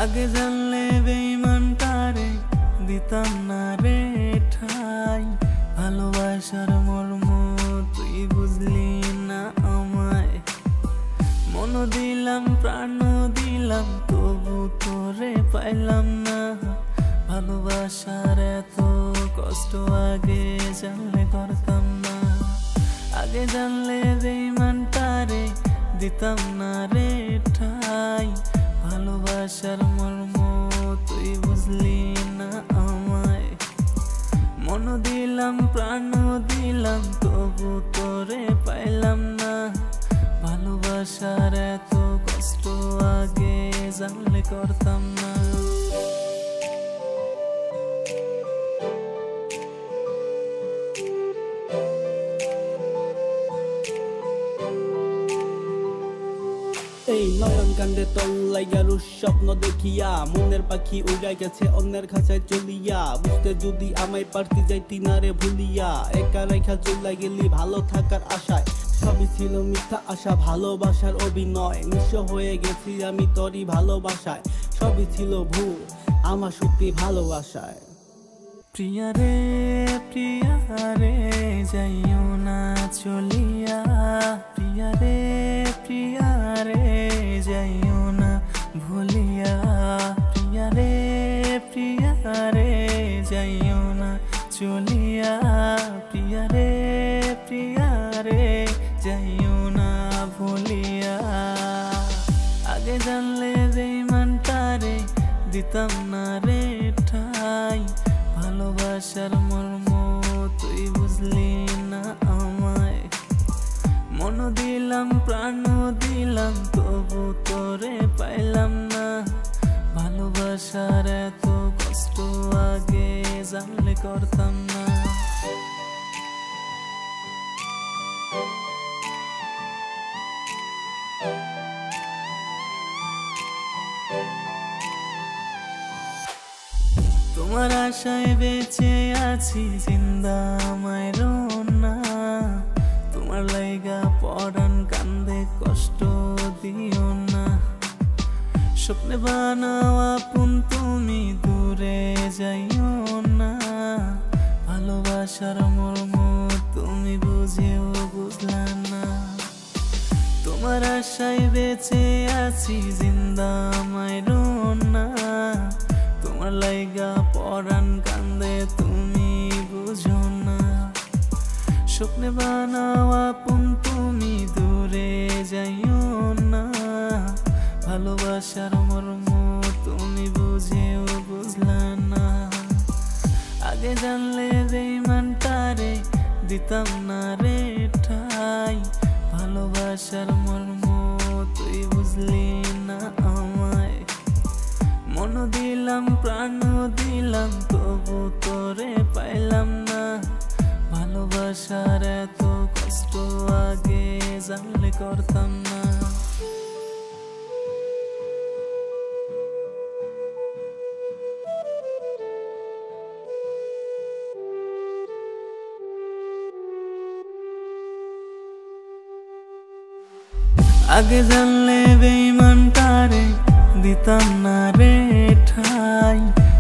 আগে জানলে বেঈমানটারে দিতাম না রে ঠাই। ভালোবাসার মর্ম তুই বুঝলি না আমায়। মন দিলাম প্রাণ দিলাম তবু তোরে পাইলাম না। ভালোবাসার এত কষ্ট আগে জানলে করতাম না। আগে জানলে বেঈমানটারে দিতাম না রে ঠাই। ভালোবাসার মর্ম তুই বুঝলি না আমায়। মন দিলাম প্রাণ দিলাম তবু তোরে পাইলাম না। ভালোবাসার এত কষ্ট আগে জানলে করতাম না। এই নয়ন কান্দে তল লাইগা রুশ স্বপ্ন দেখিয়া মনের পাখি উড়াই গেছে অন্যের খাঁচায় চলিয়া। বুঝতে যদি আমায় পারতি যাইতি না রে ভুলিয়া। একা রেখা চলে গেলি ভালো থাকার আশায়। সবই ছিল মিথ্যা আশা ভালোবাসার অভিনয়। নিঃস্ব হয়ে গেছি আমি তোরই ভালোবাসায়। সবই ছিল ভুল আমার সত্যি ভালোবাসায়। প্রিয়া রে যাইও না চলিয়া। প্রিয়া রে যাইও না ভুলিয়া। প্রিয়া রে যাইও না চলিয়া। প্রিয়া রে যাইও না ভুলিয়া। আগে জানলে বেঈমানটারে দিতাম না রে ঠাই। ভালোবাসার মর্ম তুই বুঝলি না আমায়। মন দিলাম প্রাণ দিলাম তবু তোরে পাইলাম না। ভালোবাসার এত কষ্ট আগে জানলে করতাম না। তোমার আশায় বেঁচে আছি জিন্দা আমায় রোনা। তোমার লাইগা পরাণ কান্দে কষ্ট দিও না। স্বপ্নে বানাও আপন তুমি দূরে যাইও না। ভালোবাসার মর্ম তুমি বুঝেও বুঝলা না। তোমার আশায় বেঁচে আছি জিন্দা আমায় রোনা। তোমার লাইগা পরাণ কান্দে তুমি বুঝো না। স্বপ্নে বানাও আপন তুমি দূরে যাইও না। ভালোবাসার মর্ম তুমি বুঝেও বুঝলা না। আগে জানলে বেঈমানটারে দিতাম না রে ঠাই। ভালোবাসার মর্ম তুই বুঝলি না আমায়। মন দিলাম প্রাণ দিলাম তবু তোরে পাইলাম না। ভালোবাসার এত কষ্ট আগে জানলে করতাম না। আগে জানলে বেঈমানটারে দিতাম না রে ঠাই।